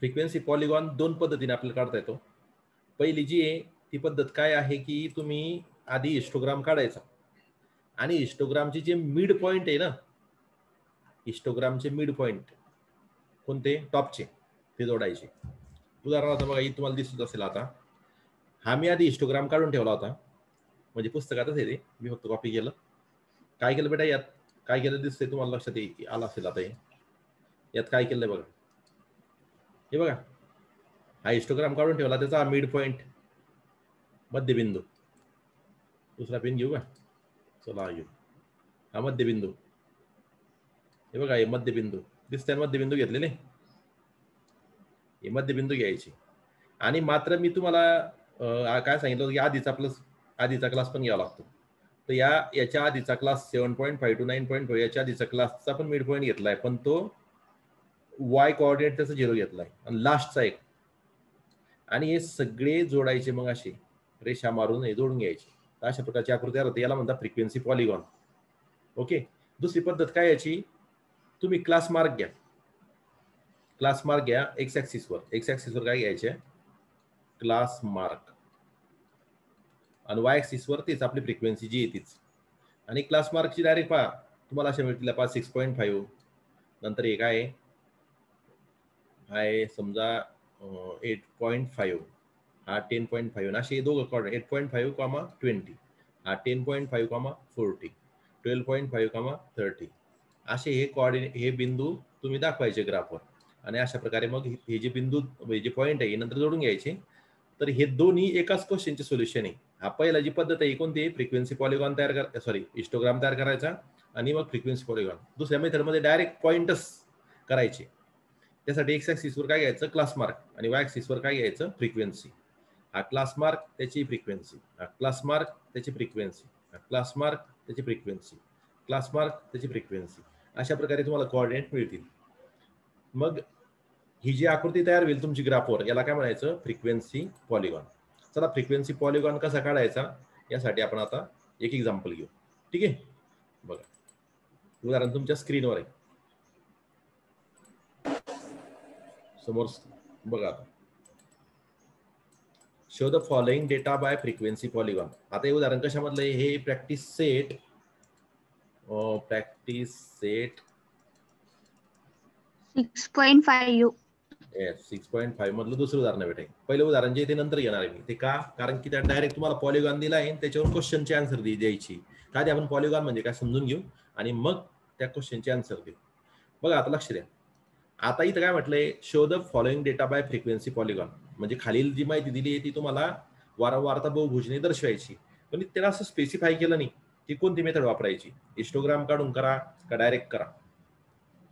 Frequency polygon दोन पद्धतीने आपल्याला काढता येतो. पहिली जी आहे ती पद्धत काय आहे की तुम्ही आधी हिस्टोग्राम काढायचा आणि हिस्टोग्रामचे जे मिड पॉइंट आहे ना, हिस्टोग्रामचे मिड पॉइंट कोणते टॉपचे ते जोडायचे. उदाहरणार्थ बघा, ही तुम्हाला दिसत असेल आता, हा मी आधी हिस्टोग्राम काढून ठेवला होता, म्हणजे पुस्तकातच आहे ते, मी फक्त कॉपी केलं. काय केलं बेटा, यात काय केलं दिसतंय तुम्हाला, लक्षात आलं असेल आता. यात काय केलंय बघा, हे बघा, हा हिस्टोग्राम काढून ठेवला, त्याचा मिड पॉइंट मध्यबिंदू. दुसरा पेन घेऊ का, चला घेऊ, हा मध्यबिंदू, हे बघा, हे मध्यबिंदू दिसतंय, मध्यबिंदू घेतलेले, हे मध्यबिंदू घ्यायचे. आणि मात्र मी तुम्हाला काय सांगितलं होतं की आधीचा क्लास पण घ्यावा लागतो. तर याच्या आधीचा क्लास 7.5 to 9.5 याच्या आधीचा क्लासचा पण मिड पॉईंट घेतलाय, पण तो वाय कोऑर्डिनेट त्याचा 0 घेतलाय, आणि लास्टचा एक. आणि हे सगळे जोडायचे, मग असे रेषा मारून हे जोडून घ्यायचे. तर अशा प्रकारची आकृती तयार होते, याला म्हणतात फ्रिक्वेन्सी पॉलिगॉन. ओके. दुसरी पद्धत काय याची, तुम्ही क्लास मार्क घ्या. क्लास मार्क घ्या एक्स ऍक्सिसवर. एक्स ऍक्सिसवर काय घ्यायचे, क्लास मार्क, आणि वाय ऍक्सिसवर तीच आपली फ्रिक्वेन्सी जी आहे तीच. आणि क्लास मार्कची डायरेक्ट पहा, तुम्हाला अशा मिळतील 6.5, नंतर हे काय आहे समजा 8.5, हा 10.5, असे दोघं कॉर्डिनेट 8.5, 20, हा 10.5, 40, 12.5, 30, असे हे कोऑर्डिनेट, हे बिंदू तुम्ही दाखवायचे ग्राफवर. आणि अशा प्रकारे मग हे जे बिंदू, जे पॉईंट आहे, नंतर जोडून घ्यायचे. तर हे दोन्ही एकाच क्वेश्चनचे सोल्युशन आहे. हा पहिला जी पद्धत आहे कोणती, फ्रिक्वेन्सी पॉलिगॉन हिस्टोग्राम तयार करायचा आणि मग फ्रिक्वेन्सी पॉलिगॉन. दुसऱ्या मेथडमध्ये डायरेक्ट पॉइंटच करायचे. त्यासाठी एक्स ऍक्सिसवर काय घ्यायचं, क्लास मार्क, आणि वाय ऍक्सिसवर काय घ्यायचं, फ्रिक्वेन्सी. हा क्लास मार्क त्याची फ्रिक्वेन्सी, हा क्लास मार्क त्याची फ्रिक्वेन्सी, हा क्लास मार्क त्याची फ्रिक्वेन्सी, क्लास मार्क त्याची फ्रिक्वेन्सी. अशा प्रकारे तुम्हाला कोऑर्डिनेट मिळतील. मग ही जी आकृती तयार होईल तुमची ग्राफवर, याला काय म्हणायचं, फ्रिक्वेन्सी पॉलिगॉन. चला, फ्रिक्वेन्सी पॉलिगॉन कसा काढायचा यासाठी आपण आता एक एक्झाम्पल घेऊ. ठीक आहे, बघा, उदाहरण तुमच्या स्क्रीनवर आहे समोर, बघा. Show the following data bye frequency polygon. आता हे उदाहरण कशामधलं आहे, हे प्रॅक्टिस सेट 6.5. 6.5 मधलं दुसरं उदाहरण भेटेल. पहिलं उदाहरण जे ते नंतर घेणार आहे मी, ते का, कारण की त्यात डायरेक्ट तुम्हाला पॉलिगॉन दिला आहे, त्याच्यावर क्वेश्चनची आन्सर द्यायची. आधी आपण पॉलिगॉन म्हणजे काय समजून घेऊ, आणि मग त्या क्वेश्चनची आन्सर देऊ. बघा, आता लक्ष द्या. आता इथं काय म्हटलंय, show the following data bye frequency polygon, म्हणजे खालील जी माहिती दिली आहे ती तुम्हाला वारंवारता बहुभुजने दर्शवायची. पण त्याला असं स्पेसिफाय केलं नाही की कोणती मेथड वापरायची, हिस्टोग्राम काढून करा का डायरेक्ट करा,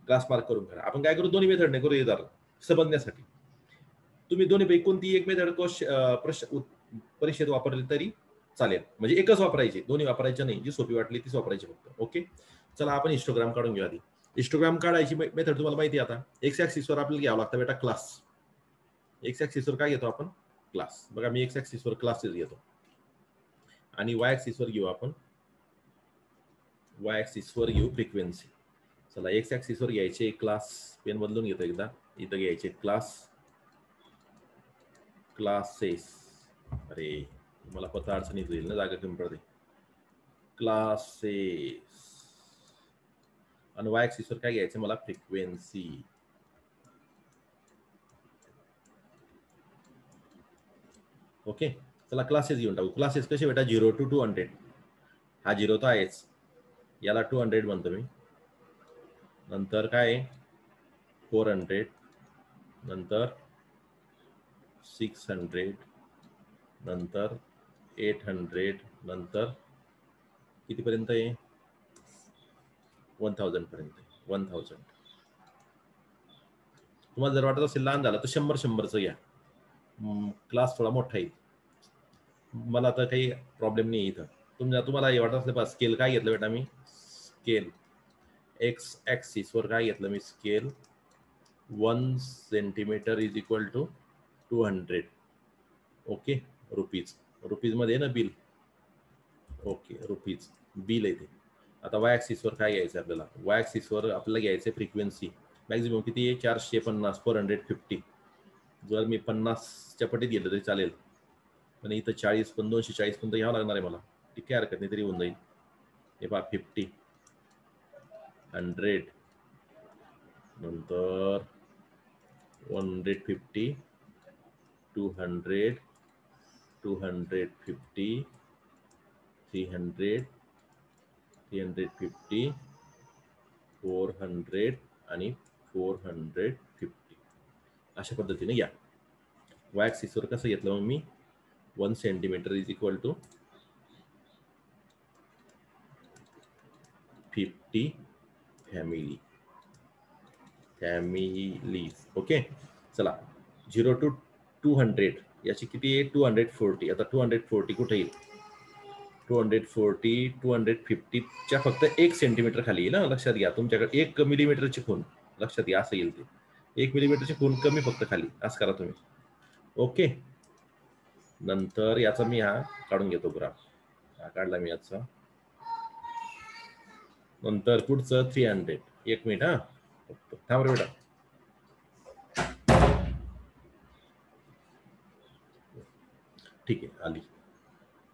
क्लास मार्क करून करा. आपण काय करू, दोन्ही मेथड नाही करू, येणार समजण्यासाठी. तुम्ही दोन्ही पैकी कोणती एक मेथड परीक्षेत वापरली तरी चालेल, म्हणजे एकच वापरायची, दोन्ही वापरायच्या नाही, जी सोपी वाटली तीच वापरायची फक्त. ओके, चला आपण हिस्टोग्राम काढून घेऊ. आधी हिस्टोग्राम काढायची मेथड तुम्हाला माहिती आहे. आता एक्स ऍक्सिसवर आपल्याला घ्यावं लागतं बेटा क्लास. एक्स ऍक्सिसवर काय घेतो आपण, क्लास. बघा, मी एक्स ऍक्सिसवर क्लासेस घेतो, आणि वाय ऍक्सिसवर घेऊ आपण, वाय ऍक्सिसवर घेऊ फ्रिक्वेन्सी. चला, एक्स ऍक्सिसवर घ्यायचे क्लास, पेन बदलून घेतो एकदा, इथं घ्यायचे क्लासेस. अरे, मला पत्ता अडचणीत येईल ना, जागा कमी पडते. क्लासेस, आणि वाय ऍक्सिसवर काय घ्यायचं मला, फ्रिक्वेन्सी. ओके, चला क्लासेस घेऊन टाकू. क्लासेस कसे बेटा, 0 to 200. हा 0 तर आहेच, याला 200 म्हणतो मी. नंतर काय 400, नंतर 600, नंतर 800, नंतर कितीपर्यंत आहे, 1000 पर्यंत. 1000. तुम्हाला जर वाटत असेल लहान झाला तर 100चं घ्या, क्लास थोडा मोठा येईल. मला तर काही प्रॉब्लेम नाही इथं. तुम्हाला हे वाटत असेल, स्केल काय घेतलं बेटा मी, स्केल एक्स ऍक्सिसवर काय घेतलं मी, scale 1 centimetre is equal to 200. Okay, rupees मध्ये ना बिल. ओके, रुपीज बिल आहे ते. आता वाय ऍक्सिसवर काय घ्यायचं आपल्याला, वाय ऍक्सिसवर आपल्याला घ्यायचं फ्रिक्वेन्सी. मॅक्झिमम किती आहे, 450, 450. जर मी 50च्या पटीत गेलो तरी चालेल, पण इथं 40 पण 240 पण घ्यावं लागणार आहे मला. ठीक आहे, हरकत नाही, तरी होऊन जाईल. हे पहा 50, 100, नंतर 150, 200, 250, 300, 350, 400 आणि 450 अशा पद्धतीने घ्या. वाय ॲक्सिसवर कसं घेतलं मग मी, 1 centimetre is equal to 50 families. Okay, चला 0 to 200 याची किती आहे, 240. आता 240 कुठे येईल, 240 250च्या फक्त 1 सेंटीमीटर खाली येईल ना. लक्षात घ्या, तुमच्याकडे 1 मिलीमीटरची खून, लक्षात घ्या असं येईल ते, 1 मिलीमीटरची खून कमी फक्त खाली, असं करा तुम्ही. ओके, नंतर याचा मी हा काढून घेतो ग्राफ, हा काढला मी याचा. नंतर पुढचं 300. 1 मिनिट हा, थांब रे बेटा. ठीक आहे, आली.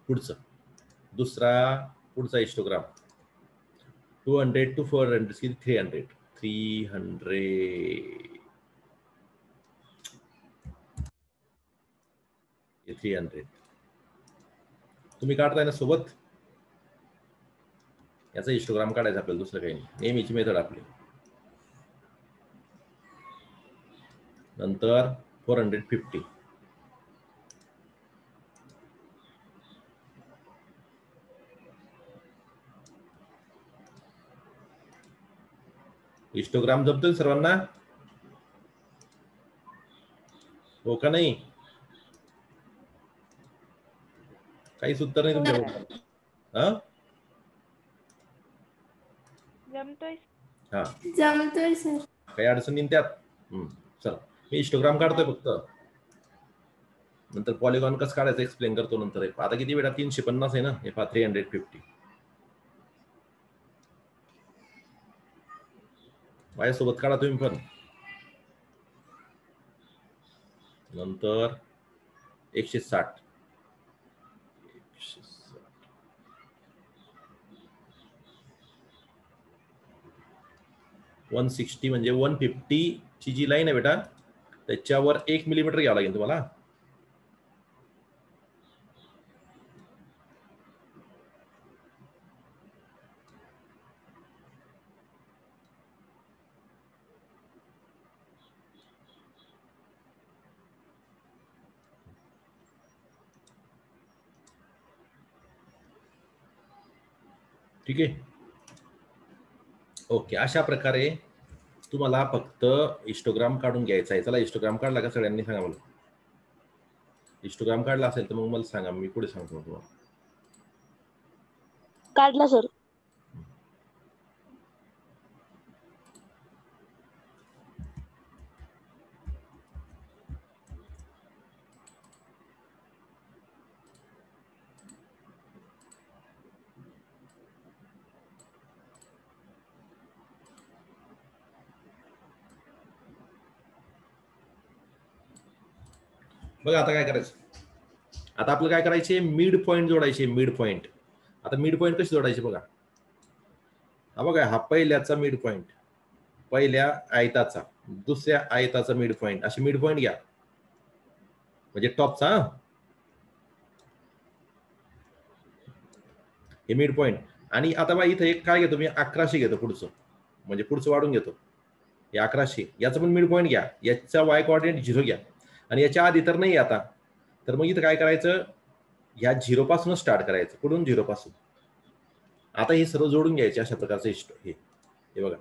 पुढचं पुढचा हिस्टोग्राम 200 to 400 किती, 300. 300 तुम्ही काढताय ना सोबत. याचा हिस्टोग्राम काढायचा आपल्याला, दुसरं काही नाही, नेहमीची मेथड आपली. नंतर 450, हिस्टोग्राम जमतोय सर्वांना, हो का नाही? काहीच उत्तर नाही तुमच्याकडून. हा, जमतोय. हा जमतोय सर. काही अडचण नाही त्यात. चला मी हिस्टोग्राम काढतोय फक्त, नंतर पॉलिगॉन कसं काढायचं एक्सप्लेन करतो नंतर. आता किती वेळा, 350 आहे ना, हे पहा 350. माझ्यासोबत काढा तुम्ही पण. नंतर 160, 160 म्हणजे 150 ची जी लाईन आहे बेटा, त्याच्यावर 1 मिलीमीटर घ्यावं लागेल तुम्हाला. ठीक आहे, ओके. अशा प्रकारे तुम्हाला फक्त हिस्टोग्राम काढून घ्यायचा आहे. चला हिस्टोग्राम काढला का सगळ्यांनी, सांगा मला. हिस्टोग्राम काढला असेल तर मग मला सांगा, मी पुढे सांगतो तुम्हाला. काढला सर. बघा आता काय करायचं, आता आपलं काय करायचे, मिड पॉईंट जोडायचे. मिड पॉईंट, आता मिड पॉईंट कशी जोडायचे बघा. हा बघा, हा पहिल्याचा मिड पॉईंट, पहिल्या आयताचा, दुसऱ्या आयताचा मिड पॉईंट, असे मिड पॉईंट घ्या, म्हणजे टॉपचा. हे मिड पॉईंट. आणि आता बघा इथं एक काय घेतो मी, 1100 घेतो पुढचं, म्हणजे पुढचं वाढून घेतो. हे 1100, याचं पण मिड पॉईंट घ्या, याचा वाय कोऑर्डिनेट 0 घ्या, आणि याच्या आधी तर नाही आता, तर मग इथं काय करायचं, ह्या 0 पासून स्टार्ट करायचं. कुठून, 0 पासून. आता हे सर्व जोडून घ्यायचे अशा प्रकारचे. हे बघा,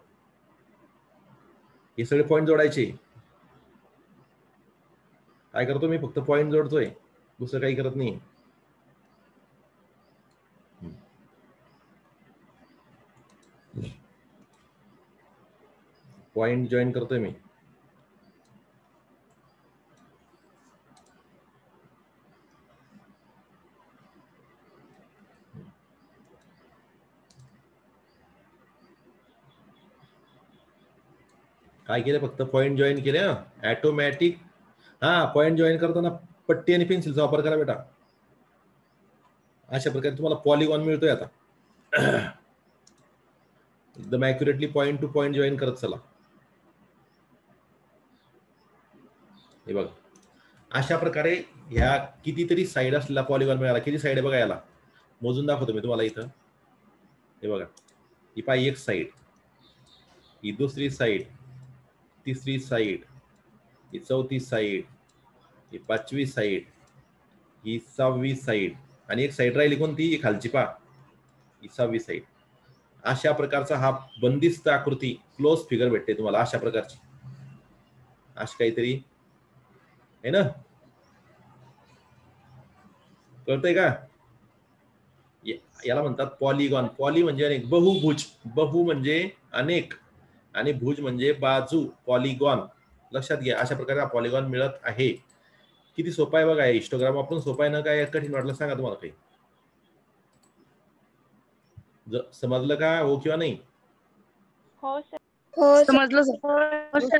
हे सगळे पॉईंट जोडायचे. काय करतो मी, फक्त पॉईंट जोडतोय, दुसरं काही करत नाही. पॉईंट जॉईन करतोय मी. काय केलं, फक्त पॉईंट जॉईन केले. ऑटोमॅटिक हा, पॉईंट जॉईन करताना पट्टी आणि पेन्सिलचा वापर करा बेटा. अशा प्रकारे तुम्हाला पॉलिगॉन मिळतोय आता. एकदम accurately point two point join करत चला. हे बघा, अशा प्रकारे ह्या कितीतरी साईड असलेला पॉलिगॉन मिळाला. किती साईड आहे बघा, याला मोजून दाखवतो मी तुम्हाला इथं. हे बघा, ही पाय एक साईड, ही दुसरी साईड, तिसरी साईड, ही चौथी साईड, ही पाचवी साईड, ही सहावी साईड, आणि एक साईड राहिली कोणती, ही खालची पा, ही सहावी साईड. अशा प्रकारचा हा बंदिस्त आकृती क्लोज फिगर भेटते तुम्हाला अशा प्रकारची. अशी काहीतरी आहे ना, कळतंय का? याला म्हणतात पॉलिगॉन. पॉली म्हणजे अनेक, बहुभुज. बहु म्हणजे अनेक आणि भुज म्हणजे बाजू. पॉलिगॉन लक्षात घ्या. अशा प्रकारे हा पॉलिगॉन मिळत आहे. किती सोपा आहे बघा. हिस्टोग्राम वापरून सोपा आहे ना, काय कठीण वाटलं सांगा तुम्हाला काही? समजलं का, हो किंवा नाही? हो सर. हो समजलं सर.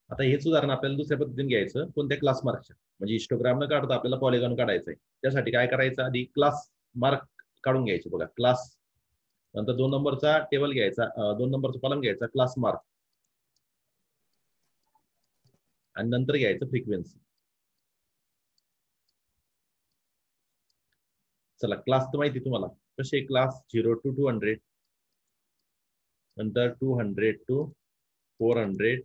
आता हेच उदाहरण आपल्याला दुसऱ्या पद्धतीने घ्यायचं. कोणत्या क्लास मार्कच्या, म्हणजे हिस्टोग्राम न काढता आपल्याला पॉलिगॉन काढायचंय. त्यासाठी काय करायचं, आधी क्लास मार्क काढून घ्यायचे बघा. क्लास, नंतर 2 नंबरचा टेबल घ्यायचा, 2 नंबरचा कॉलम घ्यायचा, क्लास मार्क, आणि नंतर घ्यायचं फ्रिक्वेन्सी. चला, क्लास तर माहिती तुम्हाला कसे. क्लास 0 to 200, नंतर 200 to 400,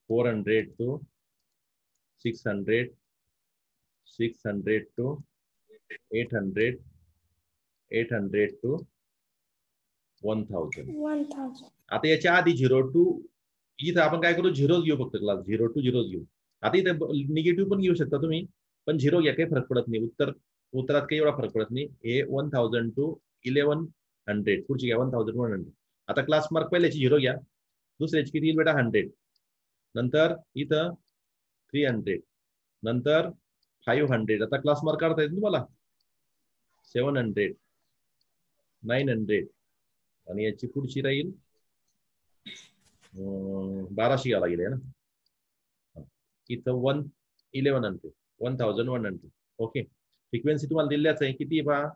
400 to 600, 600 to 800, 800 to 1000. आता याच्या आधी 0 to, इथं आपण काय करू, झिरोज घेऊ फक्त. क्लास 0 to 0 घेऊ. आता इथे निगेटिव्ह पण घेऊ शकता तुम्ही, पण 0 घ्या, काही फरक पडत नाही. उत्तरात काही एवढा फरक पडत नाही. हे 1000 to 1100, पुढची घ्या 1100. आता क्लास मार्क पहिल्याची 0 घ्या, दुसऱ्याची किती येईल बेटा, 100. नंतर इथं 300, नंतर 500. आता क्लास मार्क काढता येईल तुम्हाला. 700, 900, आणि याची पुढची राहील 1200 घ्यावं लागेल ना. इथं 1100, 1100. ओके, फ्रिक्वेन्सी तुम्हाला दिल्याच आहे. किती आहे पहा,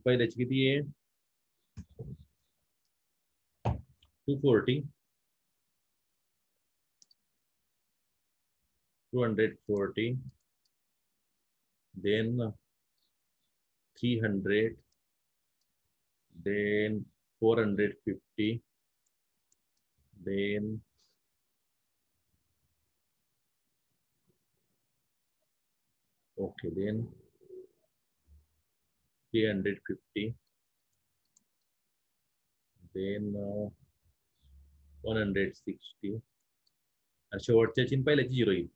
पहिल्याची किती आहे, 240, 240, then 300, then 450, then okay, then 350, then 160, आणि शेवटच्या चिन्ह पहिल्याची 0 येईल.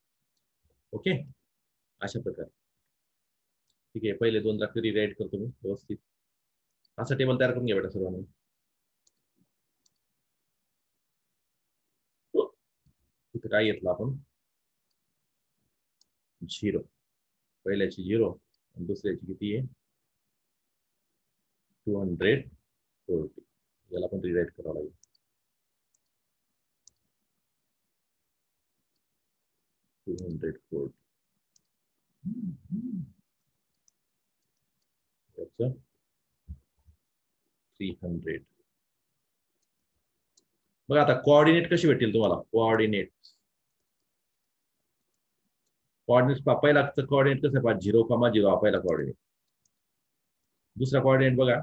ओके, अशा प्रकारे. ठीक आहे, पहिले 2 दाखले रिराईट करतो मी व्यवस्थित. असा टेबल तयार करून घ्या बेटा सर्वांनी. इथं काय घेतलं आपण, 0, पहिल्याची 0, आणि दुसऱ्याची किती आहे, 240. याला पण रिराईट करावं लागेल. 240, त्याचं 300. बघा आता कोऑर्डिनेट कशी भेटेल तुम्हाला. कोऑर्डिनेट पहिला कोऑर्डिनेट कसं पहा, 0,0 हा पहिला कोऑर्डिनेट. दुसरा कोऑर्डिनेट बघा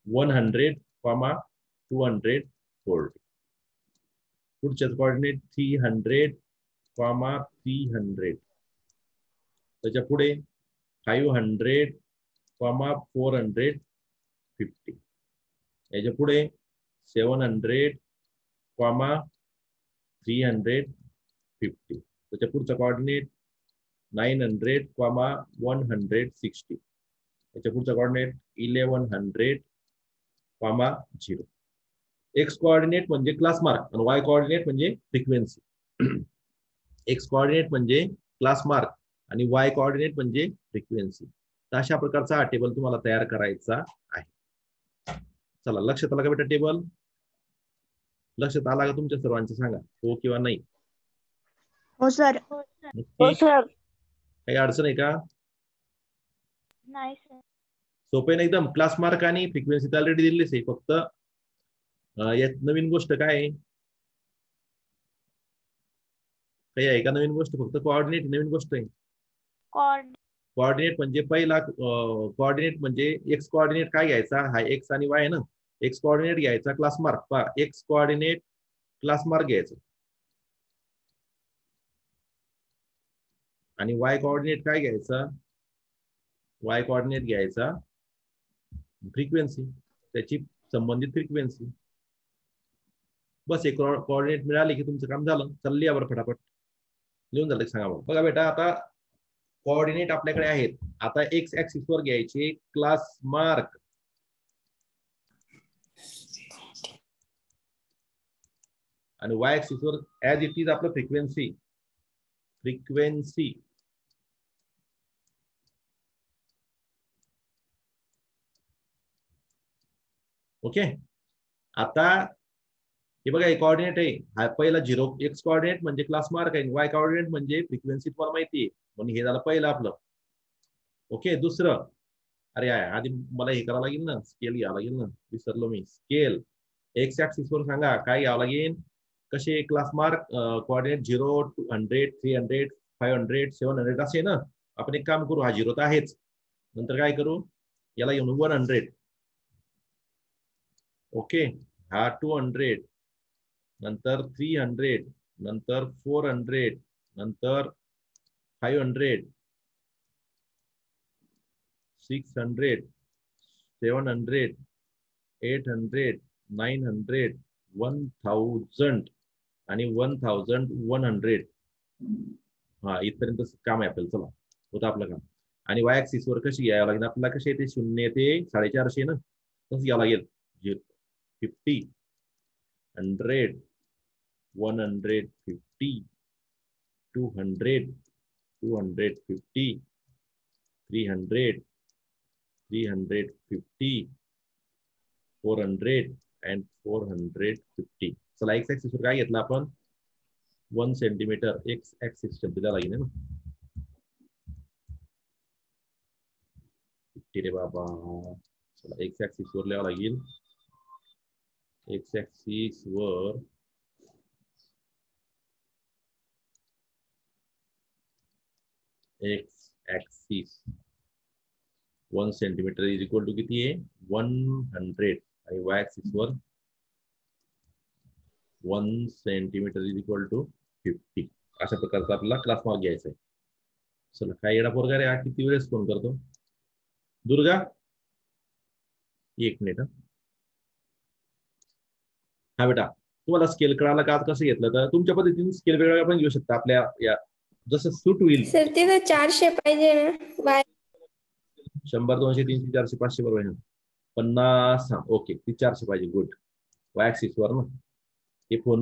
100, 240. पुढच्याच कोऑर्डिनेट 300, 300. त्याच्या पुढे 500, 450. याच्या पुढे 700, 350. त्याच्या पुढचा कोऑर्डिनेट 900, 160. त्याच्या पुढचा कोऑर्डिनेट 1100, 0. एक्स कोऑर्डिनेट म्हणजे क्लास मार्क आणि वाय कोऑर्डिनेट म्हणजे फ्रिक्वेन्सी. एक्स कोऑर्डिनेट म्हणजे क्लास मार्क आणि वाय कोऑर्डिनेट म्हणजे फ्रिक्वेन्सी. तर अशा प्रकारचा हा टेबल तुम्हाला तयार करायचा आहे. चला, लक्षात आलं का बेटा टेबल? लक्षात आला का तुमच्या सर्वांचं? सांगा हो किंवा नाही. हो सर. हो सर. नक्की सर. काही अडचण आहे का? नाही सर. सोपे ना एकदम. क्लास मार्क आणि फ्रिक्वेन्सी तर ऑलरेडी दिलीच आहे. फक्त यात नवीन गोष्ट काय आहे? काही आहे का नवीन गोष्ट? फक्त कोऑर्डिनेट नवीन गोष्ट आहे. कॉर्ड कोऑर्डिनेट म्हणजे पहिला कोऑर्डिनेट म्हणजे एक्स कोऑर्डिनेट काय घ्यायचा? हा एक्स आणि वाय आहे ना. एक्स कोऑर्डिनेट घ्यायचा क्लास मार्क. पहा एक्स कोऑर्डिनेट क्लास मार्क घ्यायचा आणि वाय कोऑर्डिनेट काय घ्यायचा? वाय कोऑर्डिनेट घ्यायचा फ्रिक्वेन्सी, त्याची संबंधित फ्रिक्वेन्सी. बस एक कोऑर्डिनेट मिळाले की तुमचं काम झालं. चालली यावर फटाफट लिहून झालं. सांगा बघा बेटा, आता कोऑर्डिनेट आपल्याकडे आहेत. आता एक्स ऍक्सिस वर घ्यायचे क्लास मार्क आणि वाय ऍक्सिस वर ऍज इट इज आपलं फ्रिक्वेन्सी. ओके. आता हे बघा, हे कोऑर्डिनेट आहे. हा पहिला 0 एक्स कोऑर्डिनेट म्हणजे क्लास मार्क आहे, वाय कोऑर्डिनेट म्हणजे फ्रिक्वेन्सी तुम्हाला माहिती आहे, म्हणून हे झालं पहिलं आपलं. ओके. दुसरं, अरे आधी मला हे करावं लागेल ना, स्केल घ्यावं लागेल ना, विसरलो मी. स्केल एक्स ऍक्सिस वर सांगा काय घ्यावं लागेल? कसे क्लास मार्क कोऑर्डिनेट 0, 200, 300, 500, 700 असे ना. आपण एक काम करू, हा 0 तर आहेच. नंतर काय करू? याला घेऊन 100. ओके. हा 200, नंतर 300, नंतर 400, नंतर 500, 600, 700, 800, 900, 1000 आणि 1100. हा इथपर्यंत काम आहे आपल्याला. चला, होतं आपलं काम. आणि वाय ऍक्सिस वर कशी घ्यावं लागेल आपल्याला? कशी येते? 0 ते 450 ना, तसं घ्यावं लागेल. 50, 100, 150, 200, 250, 300, 350, 400 and 450. चला, एक्स ऍक्सिस वर काय घेतलं आपण? 1 सेंटीमीटर. एक्स ऍक्सिस शब्द द्यावा लागेल ना. 50 रे बाबा. चला, एक्स ऍक्सिस वर लिहावं लागेल. एक्स ऍक्सिस वर X axis 1 centimetre is equal to किती आहे? 100. आणि वाय ऍक्सिस वर 1 सेंटीमीटर इज इक्वल टू 50. अशा प्रकारचा आपल्याला क्लास मार्क घ्यायचा आहे. चला, काय येडा पोरगा रे, किती वेळेस फोन करतो? दुर्गा, एक मिनिट. हा बेटा, तुम्हाला स्केल कळाला का? कसं घेतलं तर तुमच्या पद्धतीने स्केल वेगवेगळ्या पण घेऊ शकता आपल्या या, जसं सूट होईल. सर तिथे 400 पाहिजे ना? बाय 100, 200, 300, 400, 500 बरोबर आहे. 50. ओके, ती 400 पाहिजे. गुड. वाय ऍक्सिस वर ना. हे फोन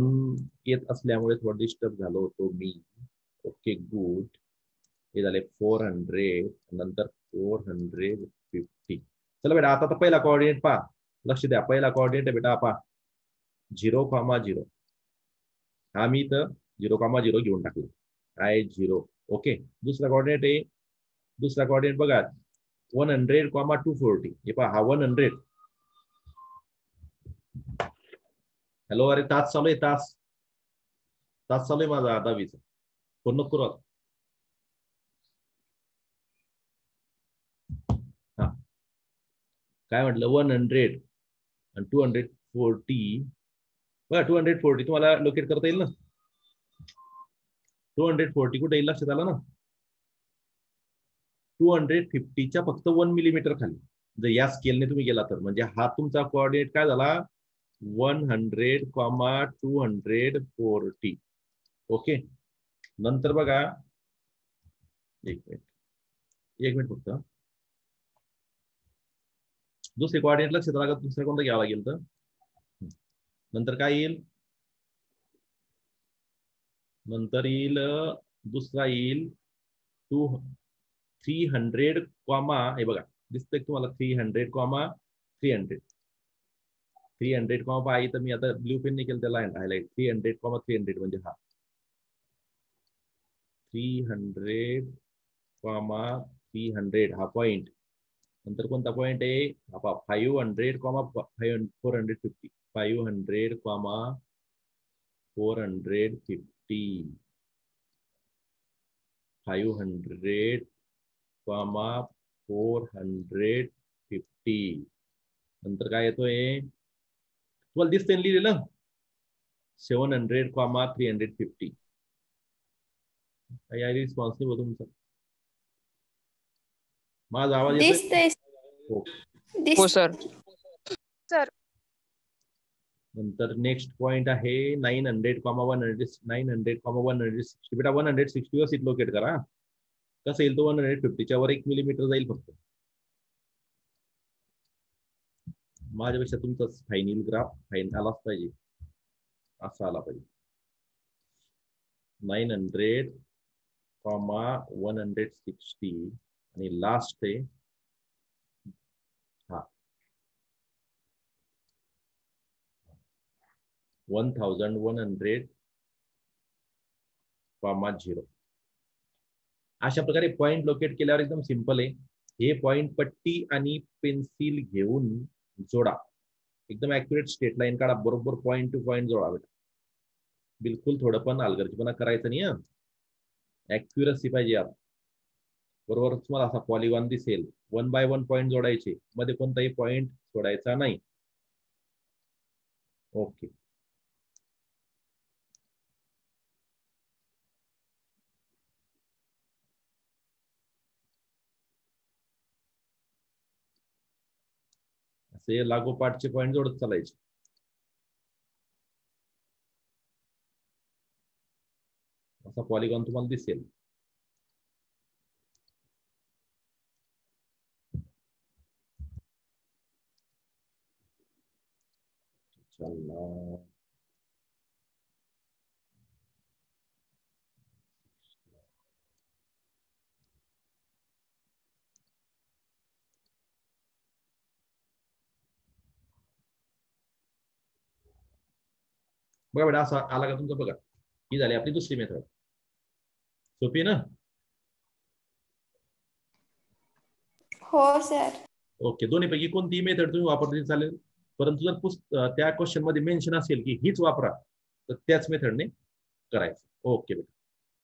येत असल्यामुळे थोडं डिस्टर्ब झालो होतो मी. Okay, good. हे झाले 400, नंतर 450. चला बेटा, आता पहिला कोऑर्डिनेट पहा. लक्ष द्या, पहिला कोऑर्डिनेट आहे बेटा पहा, 0,0. हा मी इथं 0,0 घेऊन टाकला. काय 0. ओके. दुसरा कोऑर्डिनेट आहे. दुसरा कोऑर्डिनेट बघा, 100,240. हे पहा, हा 100. हॅलो, अरे तास चालू आहे. तास चालू आहे माझा 10वीचा. फोन नको करू. हा, काय म्हटलं? 100 आणि 240. बघा, 240 तुम्हाला लोकेट करता येईल ना? 240 कुठे येईल? लक्षात आलं ना? 250च्या फक्त 1 मिलीमीटर खाली जर या स्केलने तुम्ही गेला तर, म्हणजे हा तुमचा कोऑर्डिनेट काय झाला? 100,240. ओके. नंतर बघा, एक मिनिट फक्त. दुसरे कोऑर्डिनेट लक्षात आला का? दुसरा कोणता घ्यावा लागेल तर नंतर काय येईल? नंतर येईल, दुसरा येईल 300, हे बघा दिसतंय तुम्हाला? 300, 300. 300 कॉमा इथं मी आता ब्ल्यू पेनने केलं त्याला हायलाइट 300 कॉमा 300 म्हणजे हा 300 कॉमा 300 हा पॉइंट. नंतर कोणता पॉइंट आहे हा 500 कॉमा 450 500 कॉमा 450 500 कॉमा 450 नंतर काय येतोय तुम्हाला दिसतंय लिहिलेलं 700 कॉमा 350 काही रिस्पॉन्स नाही तुमचा माझा आवाज येतोय दिसतंय हो हो सर. नंतर नेक्स्ट पॉइंट आहे 900 कॉमा 160 बेटा 160 वर सीट लोकेट करा कसं येईल तो 150 च्या वर 1 मिलीमीटर जाईल फक्त माझ्यापेक्षा तुमचा फायनल ग्राफ फाईन आलाच पाहिजे असा आला पाहिजे 900 कॉमा 160 आणि लास्ट आहे हा 1100 कॉमा 0 अशा प्रकारे पॉइंट लोकेट केल्यावर एकदम सिंपल आहे हे पॉइंट पट्टी आणि पेन्सिल घेऊन जोडा एकदम ऍक्युरेट स्ट्रेट लाईन काढा बरोबर पॉइंट टू पॉइंट जोडा बेटा बिलकुल थोडं पण हलगर्जीपणा करायचं नाही हा ऍक्युरसी पाहिजे यार बरोबर तुम्हाला असा पॉलिगॉन दिसेल 1 बाय 1 पॉइंट जोडायचे मध्ये कोणताही पॉइंट सोडायचा नाही ओके असे लागोपाठचे पॉइंट जोडत चालायचे असा पॉलिगॉन तुम्हाला दिसेल चला बघा बेटा असा आला का तुमचा बघा ही झाली आपली दुसरी मेथड सोपी ना हो सर. ओके दोन्हीपैकी कोणतीही मेथड तुम्ही वापरली चालेल परंतु जर त्या क्वेश्चन मध्ये मेन्शन असेल की हीच वापरा तर त्याच मेथडने करायचं ओके बेटा